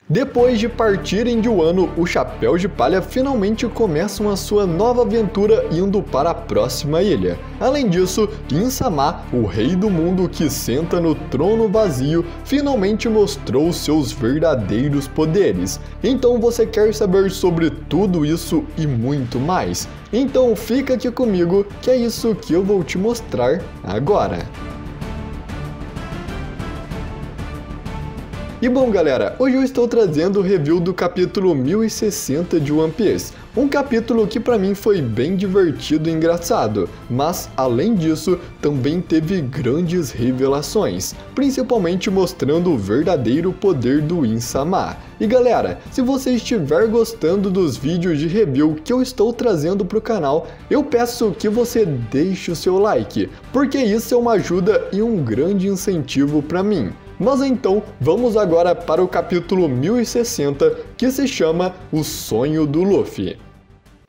Depois de partirem de Wano, os Chapéus de Palha finalmente começam a sua nova aventura indo para a próxima ilha. Além disso, In-sama, o rei do mundo que senta no trono vazio, finalmente mostrou seus verdadeiros poderes. Então você quer saber sobre tudo isso e muito mais? Então fica aqui comigo que é isso que eu vou te mostrar agora. E bom galera, hoje eu estou trazendo o review do capítulo 1060 de One Piece, um capítulo que pra mim foi bem divertido e engraçado, mas além disso também teve grandes revelações, principalmente mostrando o verdadeiro poder do In-sama. E galera, se você estiver gostando dos vídeos de review que eu estou trazendo pro canal, eu peço que você deixe o seu like, porque isso é uma ajuda e um grande incentivo pra mim. Mas então, vamos agora para o capítulo 1060, que se chama O Sonho do Luffy.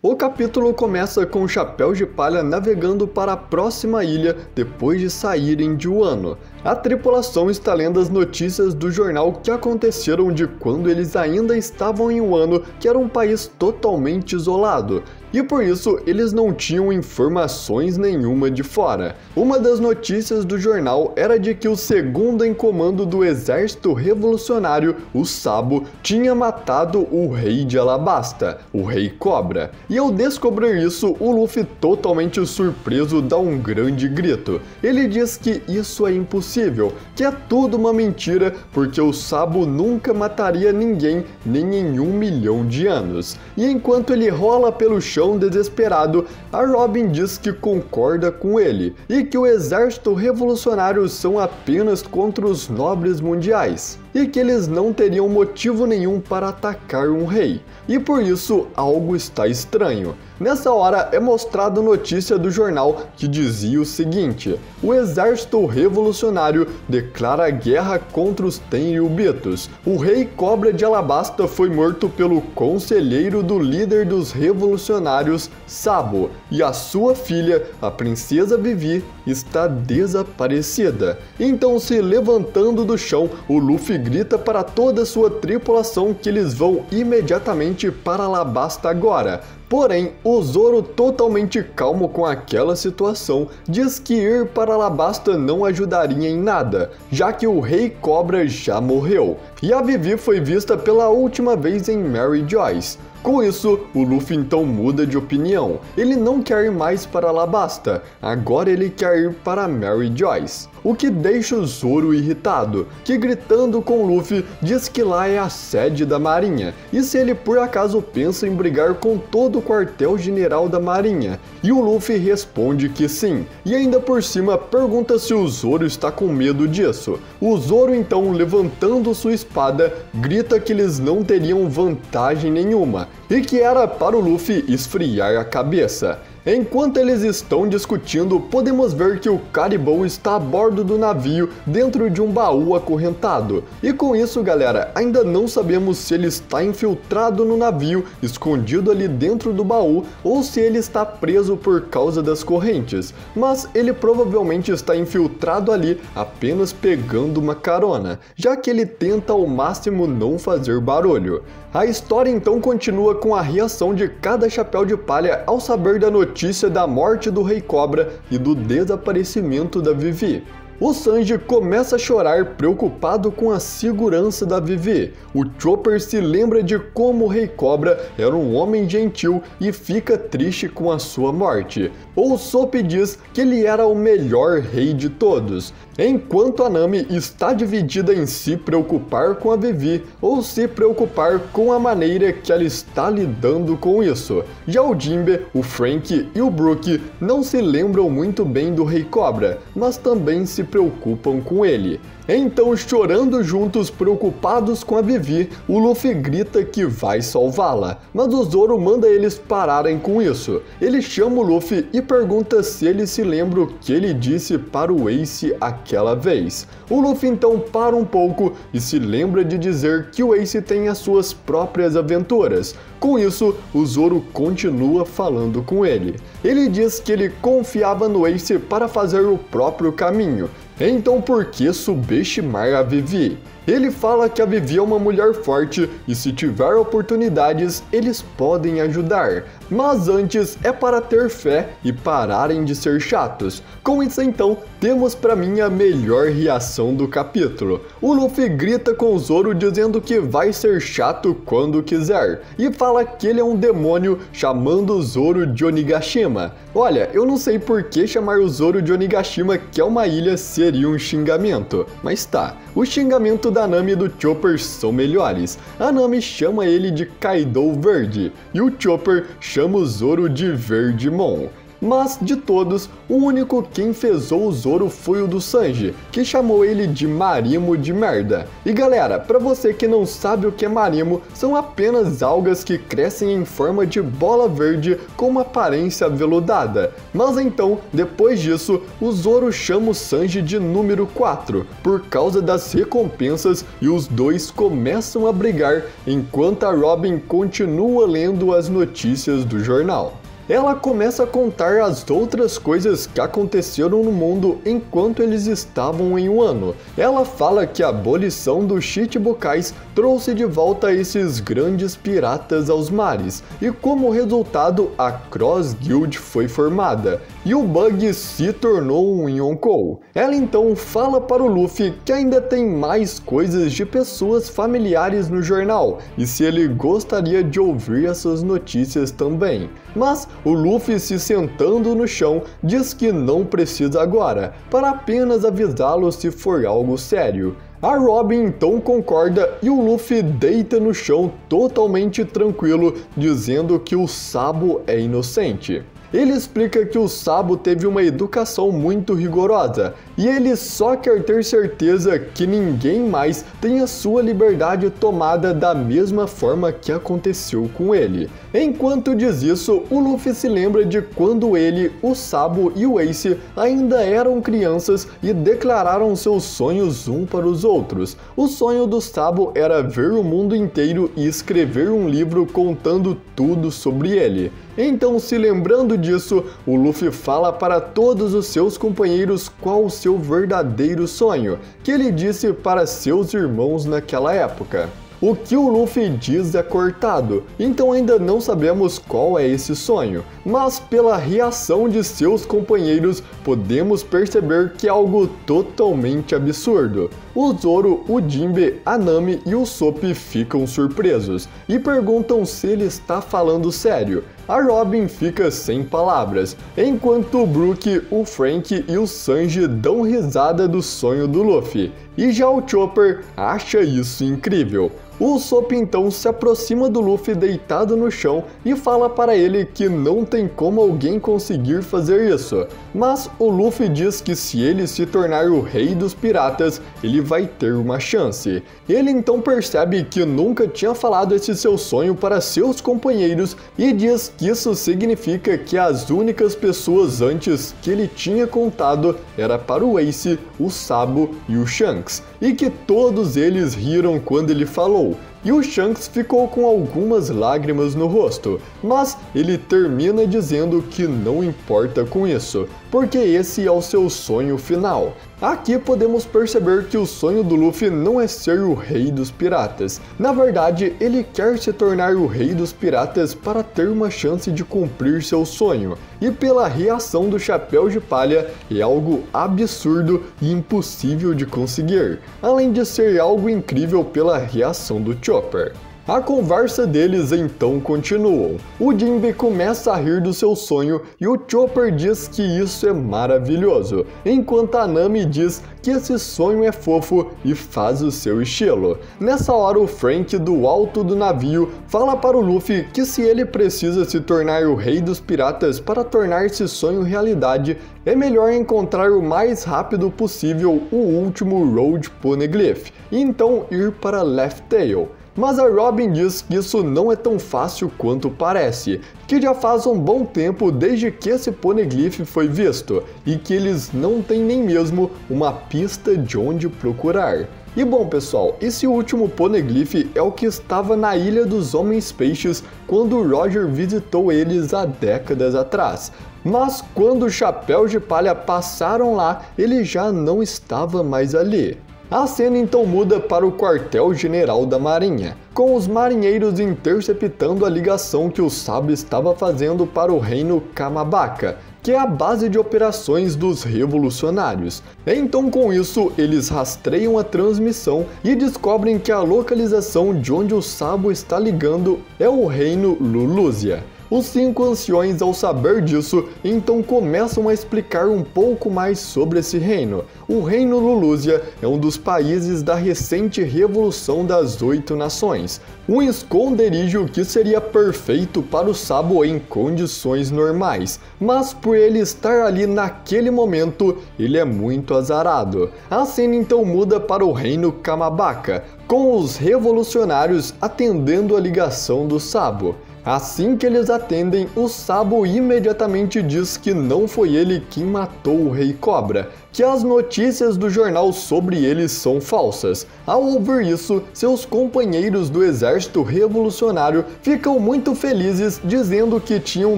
O capítulo começa com o Chapéu de Palha navegando para a próxima ilha depois de saírem de Wano. A tripulação está lendo as notícias do jornal que aconteceram de quando eles ainda estavam em Wano, que era um país totalmente isolado. E por isso eles não tinham informações nenhuma de fora. Uma das notícias do jornal era de que o segundo em comando do exército revolucionário, o Sabo, tinha matado o rei de Alabasta, o Rei Cobra. E ao descobrir isso, o Luffy, totalmente surpreso, dá um grande grito. Ele diz que isso é impossível, que é tudo uma mentira, porque o Sabo nunca mataria ninguém, nem em 1 milhão de anos. E enquanto ele rola pelo chão desesperado, a Robin diz que concorda com ele e que o exército revolucionário são apenas contra os nobres mundiais e que eles não teriam motivo nenhum para atacar um rei. E por isso algo está estranho. Nessa hora é mostrada a notícia do jornal que dizia o seguinte: o exército revolucionário declara guerra contra os Tenryubitos. O rei Cobra de Alabasta foi morto pelo conselheiro do líder dos revolucionários, Sabo, e a sua filha, a princesa Vivi, está desaparecida. Então, se levantando do chão, o Luffy grita para toda a sua tripulação que eles vão imediatamente para Alabasta agora. Porém, o Zoro, totalmente calmo com aquela situação, diz que ir para Alabasta não ajudaria em nada, já que o Rei Cobra já morreu, e a Vivi foi vista pela última vez em Mary Joyce. Com isso, o Luffy então muda de opinião. Ele não quer ir mais para Alabasta, agora ele quer ir para Mary Joyce. O que deixa o Zoro irritado, que gritando com o Luffy diz que lá é a sede da marinha, e se ele por acaso pensa em brigar com todo o quartel-general da marinha. E o Luffy responde que sim, e ainda por cima pergunta se o Zoro está com medo disso. O Zoro então, levantando sua espada, grita que eles não teriam vantagem nenhuma, e que era para o Luffy esfriar a cabeça. Enquanto eles estão discutindo, podemos ver que o Caribou está a bordo do navio dentro de um baú acorrentado. E com isso, galera, ainda não sabemos se ele está infiltrado no navio, escondido ali dentro do baú, ou se ele está preso por causa das correntes. Mas ele provavelmente está infiltrado ali apenas pegando uma carona, já que ele tenta ao máximo não fazer barulho. A história então continua com a reação de cada Chapéu de Palha ao saber da notícia da morte do Rei Cobra e do desaparecimento da Vivi. O Sanji começa a chorar, preocupado com a segurança da Vivi. O Chopper se lembra de como o Rei Cobra era um homem gentil e fica triste com a sua morte. O Sop diz que ele era o melhor rei de todos, enquanto a Nami está dividida em se preocupar com a Vivi ou se preocupar com a maneira que ela está lidando com isso. Já o Jinbe, o Frank e o Brook não se lembram muito bem do Rei Cobra, mas também se preocupam com ele. Então, chorando juntos, preocupados com a Vivi, o Luffy grita que vai salvá-la, mas o Zoro manda eles pararem com isso. Ele chama o Luffy e pergunta se ele se lembra o que ele disse para o Ace aquela vez. O Luffy então para um pouco e se lembra de dizer que o Ace tem as suas próprias aventuras. Com isso, o Zoro continua falando com ele. Ele diz que ele confiava no Ace para fazer o próprio caminho, Então por que subestimar a Vivi? Ele fala que a Vivi é uma mulher forte e se tiver oportunidades, eles podem ajudar. Mas antes é para ter fé e pararem de ser chatos. Com isso então, temos para mim a melhor reação do capítulo. O Luffy grita com o Zoro dizendo que vai ser chato quando quiser. E fala que ele é um demônio chamando o Zoro de Onigashima. Olha, eu não sei por que chamar o Zoro de Onigashima, que é uma ilha, seria um xingamento. Mas tá, o xingamento da Nami e do Chopper são melhores. A Nami chama ele de Kaido Verde e o Chopper chama o Zoro de Verdemon. Mas, de todos, o único que enfesou o Zoro foi o do Sanji, que chamou ele de Marimo de merda. E galera, pra você que não sabe o que é Marimo, são apenas algas que crescem em forma de bola verde com uma aparência aveludada. Mas então, depois disso, o Zoro chama o Sanji de número 4, por causa das recompensas, e os dois começam a brigar, enquanto a Robin continua lendo as notícias do jornal. Ela começa a contar as outras coisas que aconteceram no mundo enquanto eles estavam em Wano. Ela fala que a abolição dos Chichibukais trouxe de volta esses grandes piratas aos mares, e como resultado a Cross Guild foi formada, e o Bug se tornou um Yonkou. Ela então fala para o Luffy que ainda tem mais coisas de pessoas familiares no jornal, e se ele gostaria de ouvir essas notícias também. Mas o Luffy, se sentando no chão, diz que não precisa agora, para apenas avisá-lo se for algo sério. A Robin então concorda e o Luffy deita no chão totalmente tranquilo, dizendo que o Sabo é inocente. Ele explica que o Sabo teve uma educação muito rigorosa e ele só quer ter certeza que ninguém mais tenha sua liberdade tomada da mesma forma que aconteceu com ele. Enquanto diz isso, o Luffy se lembra de quando ele, o Sabo e o Ace ainda eram crianças e declararam seus sonhos um para os outros. O sonho do Sabo era ver o mundo inteiro e escrever um livro contando tudo sobre ele. Então, se lembrando disso, o Luffy fala para todos os seus companheiros qual o seu verdadeiro sonho, que ele disse para seus irmãos naquela época. O que o Luffy diz é cortado, então ainda não sabemos qual é esse sonho, mas pela reação de seus companheiros podemos perceber que é algo totalmente absurdo. O Zoro, o Jinbe, a Nami e o Sop ficam surpresos e perguntam se ele está falando sério. A Robin fica sem palavras, enquanto o Brook, o Frank e o Sanji dão risada do sonho do Luffy, e já o Chopper acha isso incrível. O Sop então se aproxima do Luffy deitado no chão e fala para ele que não tem como alguém conseguir fazer isso, mas o Luffy diz que se ele se tornar o rei dos piratas, ele vai ter uma chance. Ele então percebe que nunca tinha falado esse seu sonho para seus companheiros e diz que isso significa que as únicas pessoas antes que ele tinha contado era para o Ace, o Sabo e o Shanks, e que todos eles riram quando ele falou. E o Shanks ficou com algumas lágrimas no rosto, mas ele termina dizendo que não importa com isso, porque esse é o seu sonho final. Aqui podemos perceber que o sonho do Luffy não é ser o rei dos piratas. Na verdade, ele quer se tornar o rei dos piratas para ter uma chance de cumprir seu sonho. E pela reação do Chapéu de Palha, é algo absurdo e impossível de conseguir, além de ser algo incrível pela reação do Chopper. A conversa deles então continua. O Jinbe começa a rir do seu sonho e o Chopper diz que isso é maravilhoso, enquanto a Nami diz que esse sonho é fofo e faz o seu estilo. Nessa hora o Frank do alto do navio fala para o Luffy que se ele precisa se tornar o rei dos piratas para tornar esse sonho realidade, é melhor encontrar o mais rápido possível o último Road Poneglyph e então ir para Laugh Tale. Mas a Robin diz que isso não é tão fácil quanto parece, que já faz um bom tempo desde que esse Poneglyph foi visto, e que eles não têm nem mesmo uma pista de onde procurar. E bom pessoal, esse último Poneglyph é o que estava na Ilha dos Homens Peixes quando Roger visitou eles há décadas atrás. Mas quando os Chapéus de Palha passaram lá, ele já não estava mais ali. A cena então muda para o quartel-general da Marinha, com os marinheiros interceptando a ligação que o Sabo estava fazendo para o reino Kamabaka, que é a base de operações dos revolucionários. Então com isso, eles rastreiam a transmissão e descobrem que a localização de onde o Sabo está ligando é o reino Lulusia. Os 5 anciões, ao saber disso, então começam a explicar um pouco mais sobre esse reino. O reino Lulusia é um dos países da recente Revolução das 8 Nações, um esconderijo que seria perfeito para o Sabo em condições normais, mas por ele estar ali naquele momento, ele é muito azarado. A cena então muda para o reino Kamabaka, com os revolucionários atendendo a ligação do Sabo. Assim que eles atendem, o Sabo imediatamente diz que não foi ele quem matou o Rei Cobra, que as notícias do jornal sobre ele são falsas. Ao ouvir isso, seus companheiros do exército revolucionário ficam muito felizes, dizendo que tinham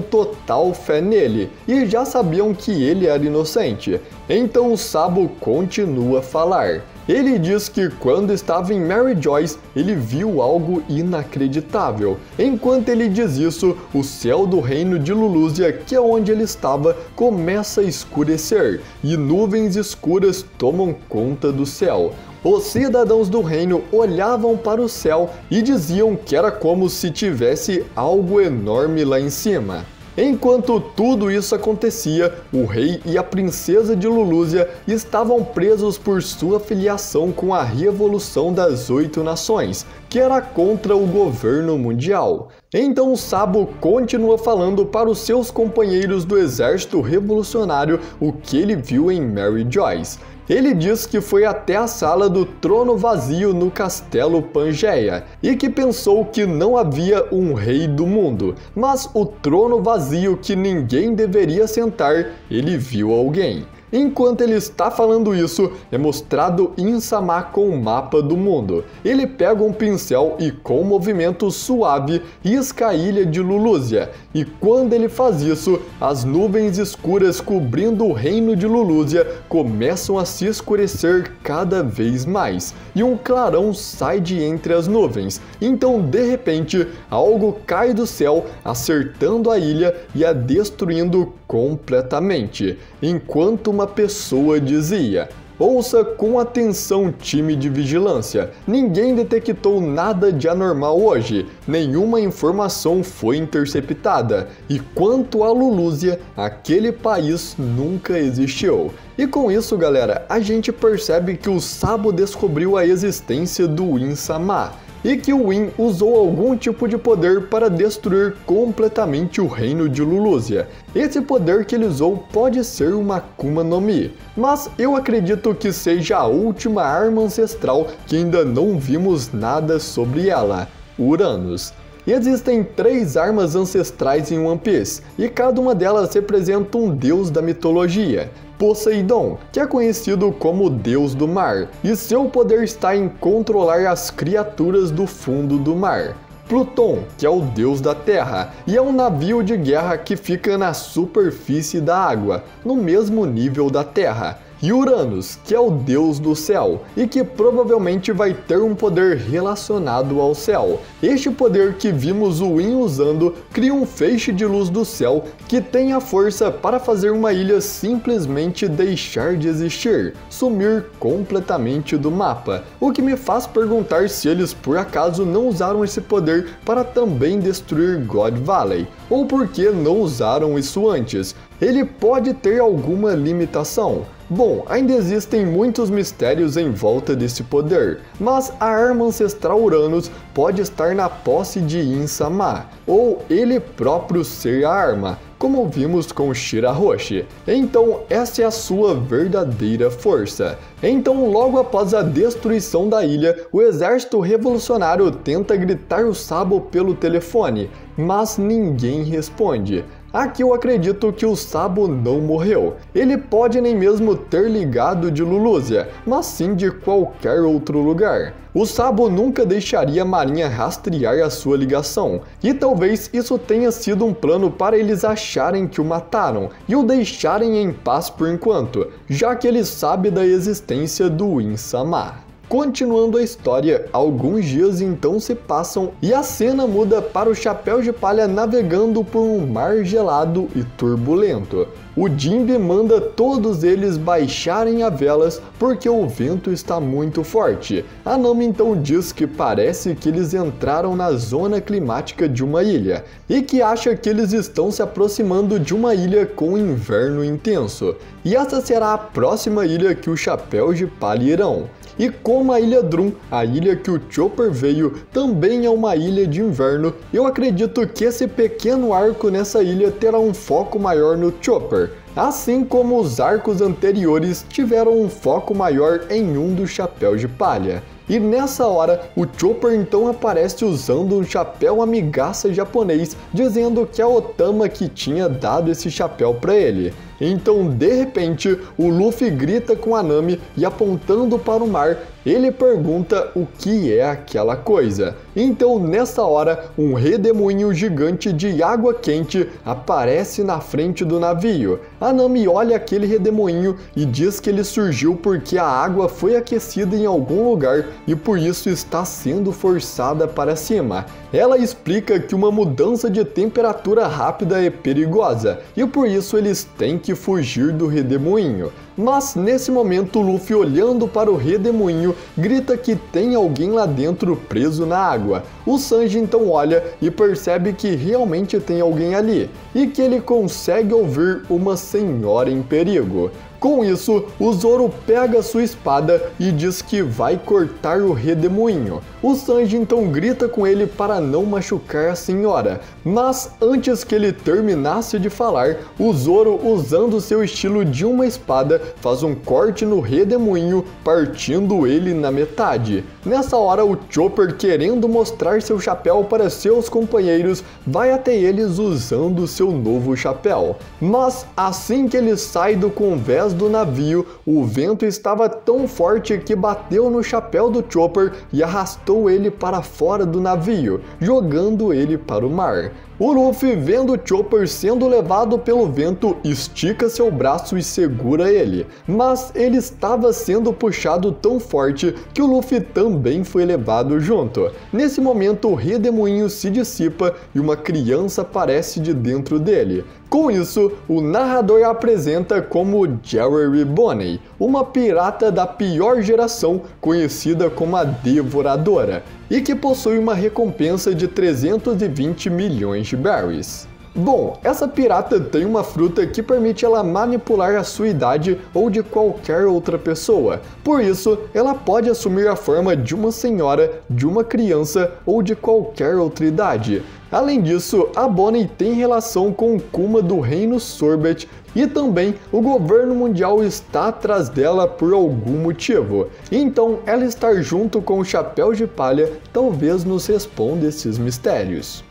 total fé nele e já sabiam que ele era inocente. Então o Sabo continua a falar. Ele diz que quando estava em Mary Joyce, ele viu algo inacreditável. Enquanto ele diz isso, o céu do reino de Lulusia, que é onde ele estava, começa a escurecer e nuvens escuras tomam conta do céu. Os cidadãos do reino olhavam para o céu e diziam que era como se tivesse algo enorme lá em cima. Enquanto tudo isso acontecia, o rei e a princesa de Lulusia estavam presos por sua filiação com a Revolução das 8 Nações, que era contra o governo mundial. Então o Sabo continua falando para os seus companheiros do exército revolucionário o que ele viu em Mary Joyce. Ele diz que foi até a sala do trono vazio no castelo Pangeia e que pensou que não havia um rei do mundo, mas o trono vazio que ninguém deveria sentar, ele viu alguém. Enquanto ele está falando isso, é mostrado Insama com o mapa do mundo. Ele pega um pincel e com um movimento suave risca a ilha de Lulusia. E quando ele faz isso, as nuvens escuras cobrindo o reino de Lulusia começam a se escurecer cada vez mais. E um clarão sai de entre as nuvens. Então, de repente, algo cai do céu, acertando a ilha e a destruindo completamente. Enquanto uma pessoa dizia: "Ouça com atenção, time de vigilância. Ninguém detectou nada de anormal hoje. Nenhuma informação foi interceptada. E quanto a Lulusia, aquele país nunca existiu." E com isso, galera, a gente percebe que o Sabo descobriu a existência do Insama e que o Win usou algum tipo de poder para destruir completamente o reino de Lulusia. Esse poder que ele usou pode ser uma Akuma no Mi, mas eu acredito que seja a última arma ancestral que ainda não vimos nada sobre ela, Uranus. Existem 3 armas ancestrais em One Piece, e cada uma delas representa um deus da mitologia. Poseidon, que é conhecido como o deus do mar, e seu poder está em controlar as criaturas do fundo do mar. Pluton, que é o deus da terra, e é um navio de guerra que fica na superfície da água, no mesmo nível da terra. E Uranus, que é o deus do céu, e que provavelmente vai ter um poder relacionado ao céu. Este poder que vimos o Win usando cria um feixe de luz do céu que tem a força para fazer uma ilha simplesmente deixar de existir, sumir completamente do mapa. O que me faz perguntar se eles por acaso não usaram esse poder para também destruir God Valley, ou por que não usaram isso antes. Ele pode ter alguma limitação. Bom, ainda existem muitos mistérios em volta desse poder, mas a arma ancestral Uranus pode estar na posse de Insama, ou ele próprio ser a arma, como vimos com Shirahoshi. Então essa é a sua verdadeira força. Então logo após a destruição da ilha, o exército revolucionário tenta gritar o Sabo pelo telefone, mas ninguém responde. Aqui eu acredito que o Sabo não morreu. Ele pode nem mesmo ter ligado de Lulusia, mas sim de qualquer outro lugar. O Sabo nunca deixaria a Marinha rastrear a sua ligação, e talvez isso tenha sido um plano para eles acharem que o mataram e o deixarem em paz por enquanto, já que ele sabe da existência do In-Sama. Continuando a história, alguns dias então se passam e a cena muda para o Chapéu de Palha navegando por um mar gelado e turbulento. O Jinbe manda todos eles baixarem as velas porque o vento está muito forte. A Nami então diz que parece que eles entraram na zona climática de uma ilha e que acha que eles estão se aproximando de uma ilha com inverno intenso. E essa será a próxima ilha que os Chapéus de Palha irão. E como a Ilha Drum, a ilha que o Chopper veio, também é uma ilha de inverno, eu acredito que esse pequeno arco nessa ilha terá um foco maior no Chopper, assim como os arcos anteriores tiveram um foco maior em um dos Chapéus de Palha. E nessa hora, o Chopper então aparece usando um chapéu amigaça japonês, dizendo que é a Otama que tinha dado esse chapéu para ele. Então, de repente, o Luffy grita com a Nami e apontando para o mar, ele pergunta o que é aquela coisa. Então, nessa hora, um redemoinho gigante de água quente aparece na frente do navio. A Nami olha aquele redemoinho e diz que ele surgiu porque a água foi aquecida em algum lugar e por isso está sendo forçada para cima. Ela explica que uma mudança de temperatura rápida é perigosa e por isso eles têm que fugir do redemoinho. Mas nesse momento, Luffy, olhando para o redemoinho, grita que tem alguém lá dentro preso na água. O Sanji então olha e percebe que realmente tem alguém ali e que ele consegue ouvir uma senhora em perigo. Com isso, o Zoro pega sua espada e diz que vai cortar o redemoinho. O Sanji então grita com ele para não machucar a senhora, mas antes que ele terminasse de falar, o Zoro, usando seu estilo de uma espada, faz um corte no redemoinho, partindo ele na metade. Nessa hora, o Chopper, querendo mostrar seu chapéu para seus companheiros, vai até eles usando seu novo chapéu. Mas assim que ele sai do convés do navio, o vento estava tão forte que bateu no chapéu do Chopper e arrastou ele para fora do navio, jogando ele para o mar. O Luffy, vendo o Chopper sendo levado pelo vento, estica seu braço e segura ele, mas ele estava sendo puxado tão forte que o Luffy também foi levado junto. Nesse momento, o redemoinho se dissipa e uma criança aparece de dentro dele. Com isso, o narrador a apresenta como Jerry Bonnie, uma pirata da pior geração, conhecida como a Devoradora, e que possui uma recompensa de 320 milhões de berries. Bom, essa pirata tem uma fruta que permite ela manipular a sua idade ou de qualquer outra pessoa. Por isso, ela pode assumir a forma de uma senhora, de uma criança ou de qualquer outra idade. Além disso, a Bonnie tem relação com o Kuma do Reino Sorbet e também o governo mundial está atrás dela por algum motivo. Então, ela estar junto com o Chapéu de Palha talvez nos responda esses mistérios.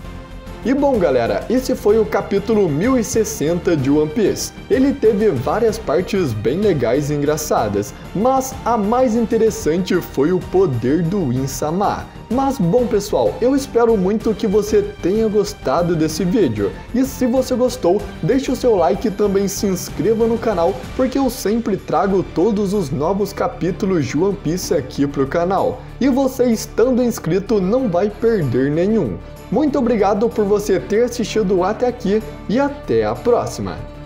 E bom galera, esse foi o capítulo 1060 de One Piece. Ele teve várias partes bem legais e engraçadas, mas a mais interessante foi o poder do In-Sama. Mas bom pessoal, eu espero muito que você tenha gostado desse vídeo. E se você gostou, deixe o seu like e também se inscreva no canal, porque eu sempre trago todos os novos capítulos de One Piece aqui pro canal. E você estando inscrito não vai perder nenhum. Muito obrigado por você ter assistido até aqui e até a próxima!